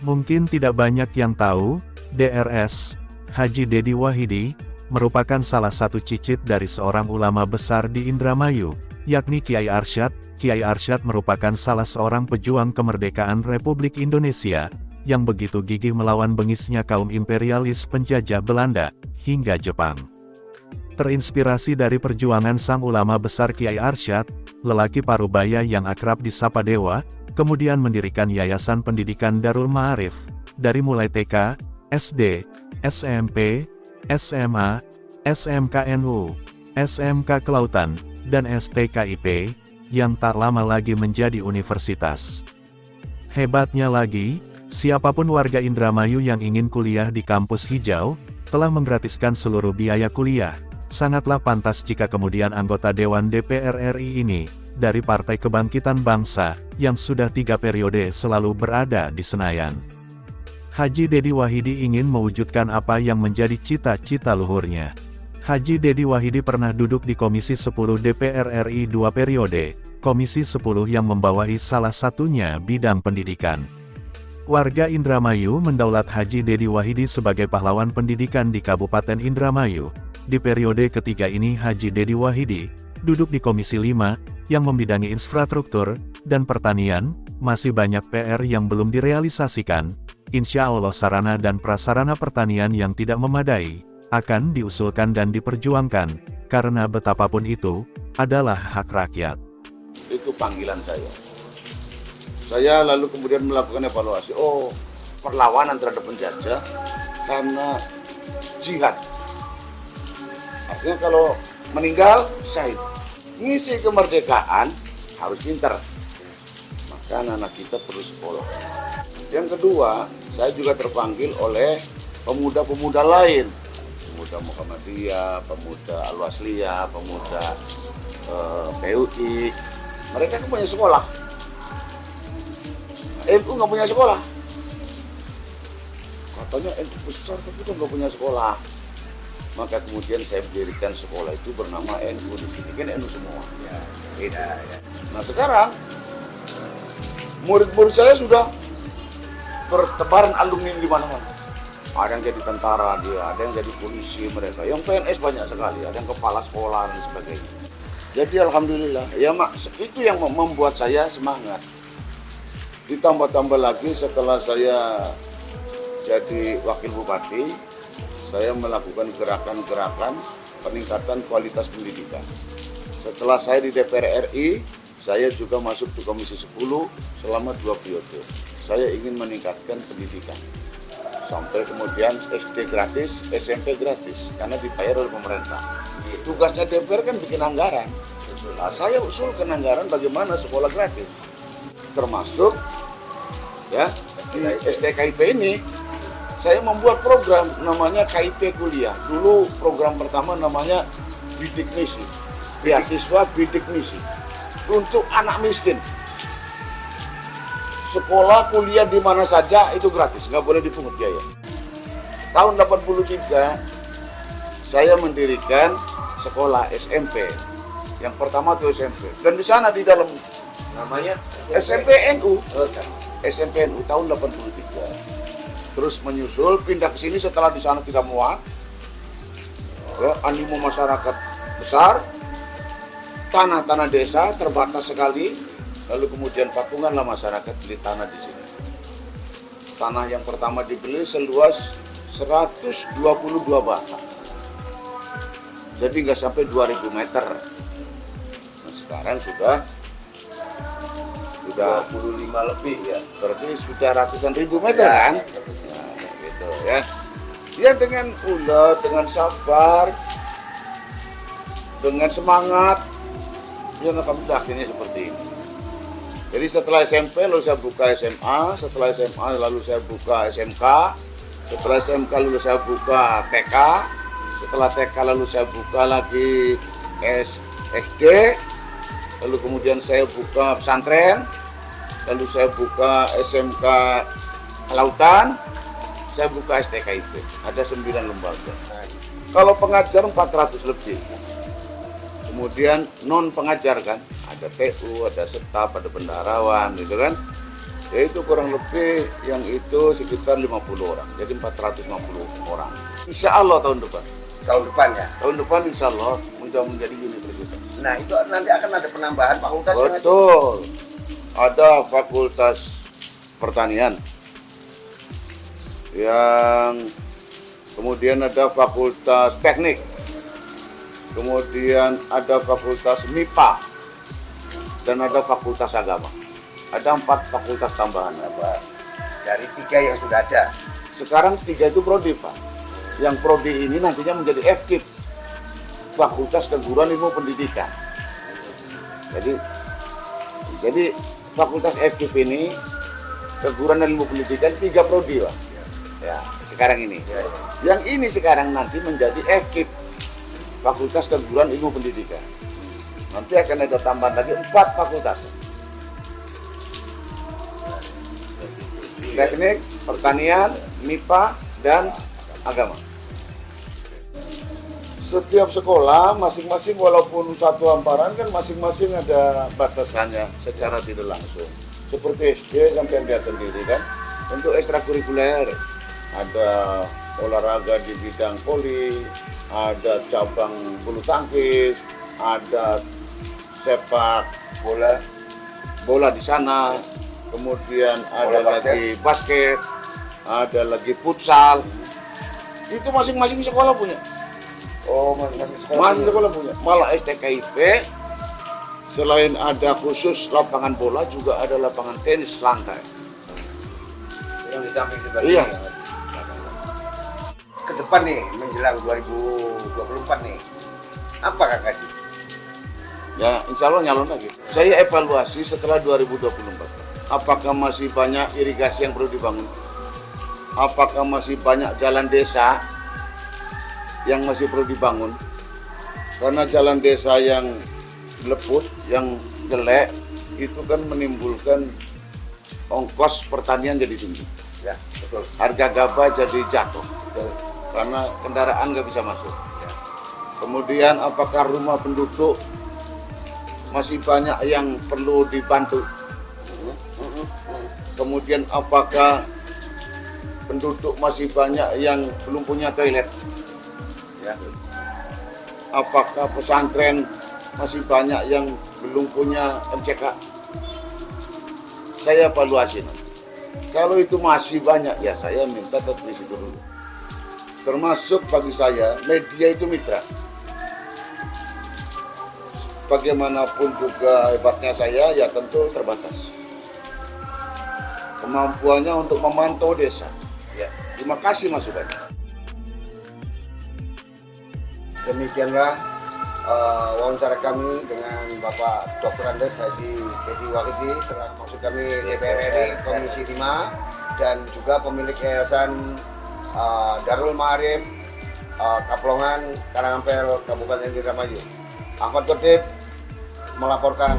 Mungkin tidak banyak yang tahu, Drs. Haji Dedi Wahidi, merupakan salah satu cicit dari seorang ulama besar di Indramayu, yakni Kiai Arsyad. Kiai Arsyad merupakan salah seorang pejuang kemerdekaan Republik Indonesia, yang begitu gigih melawan bengisnya kaum imperialis penjajah Belanda, hingga Jepang. Terinspirasi dari perjuangan sang ulama besar Kiai Arsyad, lelaki Parubaya yang akrab disapa Dewa, kemudian mendirikan Yayasan Pendidikan Darul Ma'arif, dari mulai TK, SD, SMP, SMA, SMKNU, SMK Kelautan, dan STKIP, yang tak lama lagi menjadi universitas. Hebatnya lagi, siapapun warga Indramayu yang ingin kuliah di kampus hijau, telah menggratiskan seluruh biaya kuliah. Sangatlah pantas jika kemudian anggota Dewan DPR RI ini, dari Partai Kebangkitan Bangsa, yang sudah 3 periode selalu berada di Senayan. Haji Dedi Wahidi ingin mewujudkan apa yang menjadi cita-cita luhurnya. Haji Dedi Wahidi pernah duduk di Komisi 10 DPR RI 2 periode, Komisi 10 yang membawahi salah satunya bidang pendidikan. Warga Indramayu mendaulat Haji Dedi Wahidi sebagai pahlawan pendidikan di Kabupaten Indramayu. Di periode ketiga ini Haji Dedi Wahidi, duduk di Komisi 5, yang membidangi infrastruktur, dan pertanian. Masih banyak PR yang belum direalisasikan. Insya Allah sarana dan prasarana pertanian yang tidak memadai, akan diusulkan dan diperjuangkan, karena betapapun itu, adalah hak rakyat. Itu panggilan saya. Saya lalu kemudian melakukan evaluasi, perlawanan terhadap penjajah, karena jihad. Artinya kalau meninggal, syahid. Misi kemerdekaan harus pintar. Maka anak-anak kita perlu sekolah. Yang kedua, saya juga terpanggil oleh pemuda-pemuda lain. Pemuda Muhammadiyah, pemuda Al-Wasliyah, pemuda PUI. Mereka kan punya sekolah. NU nggak punya sekolah. Katanya NU besar tapi kan nggak punya sekolah. Maka kemudian saya mendirikan sekolah itu bernama NU. Di sini kan NU semua. Ya. Nah sekarang murid-murid saya sudah bertebaran alumni di mana-mana. Ada yang jadi tentara dia, ada yang jadi polisi mereka. Yang PNS banyak sekali, ada yang kepala sekolah dan sebagainya. Jadi alhamdulillah, ya itu yang membuat saya semangat. Ditambah-tambah lagi setelah saya jadi wakil bupati, saya melakukan gerakan-gerakan peningkatan kualitas pendidikan. Setelah saya di DPR RI, saya juga masuk ke Komisi 10 selama 2 periode. Saya ingin meningkatkan pendidikan. Sampai kemudian SD gratis, SMP gratis, karena dibayar oleh pemerintah. Tugasnya DPR kan bikin anggaran. Nah, saya usulkan anggaran bagaimana sekolah gratis. Termasuk ya di STKIP ini, saya membuat program namanya KIP Kuliah. Dulu program pertama namanya Bidik Misi, beasiswa Bidik Misi, untuk anak miskin. Sekolah kuliah di mana saja itu gratis, nggak boleh dipungut biaya. Tahun 83 saya mendirikan sekolah SMP. Yang pertama itu SMP. Dan di sana di dalam namanya SMP NU. SMP NU tahun 83. Terus menyusul pindah ke sini setelah di sana tidak muat. Ya, animo masyarakat besar. Tanah-tanah desa terbatas sekali. Lalu kemudian patunganlah masyarakat beli tanah di sini. Tanah yang pertama dibeli seluas 122 batak. Jadi nggak sampai 2000 meter. Nah, sekarang sudah 25 lebih ya. Berarti sudah ratusan ribu meter kan? Nah, gitu ya. Ya dengan ulah, dengan sabar, dengan semangat, ya kami akhirnya seperti ini. Jadi setelah SMP lalu saya buka SMA, setelah SMA lalu saya buka SMK, setelah SMK lalu saya buka TK, setelah TK lalu saya buka lagi SD, lalu kemudian saya buka pesantren, lalu saya buka SMK Kelautan, saya buka STKIP, ada 9 lembaga. Kalau pengajar 400 lebih. Kemudian non pengajar kan, ada TU, ada staf, ada bendaharawan gitu kan. Yaitu kurang lebih yang itu sekitar 50 orang, jadi 450 orang. Insya Allah tahun depan. Tahun depan ya? Tahun depan insya Allah menjadi universitas. Nah itu nanti akan ada penambahan fakultas. Betul. Ada fakultas pertanian, yang kemudian ada fakultas teknik, kemudian ada fakultas MIPA, dan ada fakultas agama. Ada 4 fakultas tambahan. Dari 3 yang sudah ada. Sekarang 3 itu prodi, Pak. Yang prodi ini nantinya menjadi FKIP, Fakultas Keguruan Ilmu Pendidikan. Jadi Fakultas FKIP ini Keguruan Ilmu Pendidikan 3 prodi, Pak. Ya, sekarang ini. Yang ini sekarang nanti menjadi FKIP, Fakultas Keguruan Ilmu Pendidikan. Nanti akan ada tambahan lagi 4 fakultas. Teknik, pertanian, MIPA, dan agama. Setiap sekolah masing-masing walaupun satu hamparan kan masing-masing ada batasannya secara tidak langsung. Seperti SD sampai lihat sendiri kan. Untuk ekstrakurikuler ada olahraga di bidang voli, ada cabang bulu tangkis, ada sepak bola di sana, kemudian ada lagi basket, ada lagi futsal. Itu masing-masing sekolah punya. Oh, masing-masing sekolah punya. Malah STKIP selain ada khusus lapangan bola juga ada lapangan tenis lantai. Yang di samping sebelah Iya. sini. Ke depan nih menjelang 2024 nih. Apa Kak Haji? Ya, insya Allah nyalon lagi. Saya evaluasi setelah 2024. Apakah masih banyak irigasi yang perlu dibangun? Apakah masih banyak jalan desa yang masih perlu dibangun? Karena jalan desa yang leput, yang jelek, itu kan menimbulkan ongkos pertanian jadi tinggi. Ya, betul. Harga gabah jadi jatuh. Karena kendaraan nggak bisa masuk. Kemudian apakah rumah penduduk masih banyak yang perlu dibantu? Kemudian apakah penduduk masih banyak yang belum punya toilet? Ya. Apakah pesantren masih banyak yang belum punya MCK? Saya evaluasi. Kalau itu masih banyak, ya saya minta tetap di situ dulu. Termasuk bagi saya, media itu mitra. Bagaimanapun juga hebatnya saya, ya tentu terbatas. Kemampuannya untuk memantau desa. Ya, terima kasih masukannya. Demikianlah wawancara kami dengan Bapak Dr. Andes Haji Dedi Wahidi selaku maksud kami DPR RI Komisi 5 dan juga pemilik Yayasan Darul Ma'arif Kaplongan Karangampel Kabupaten Indramayu. Ahmad Kotip melaporkan.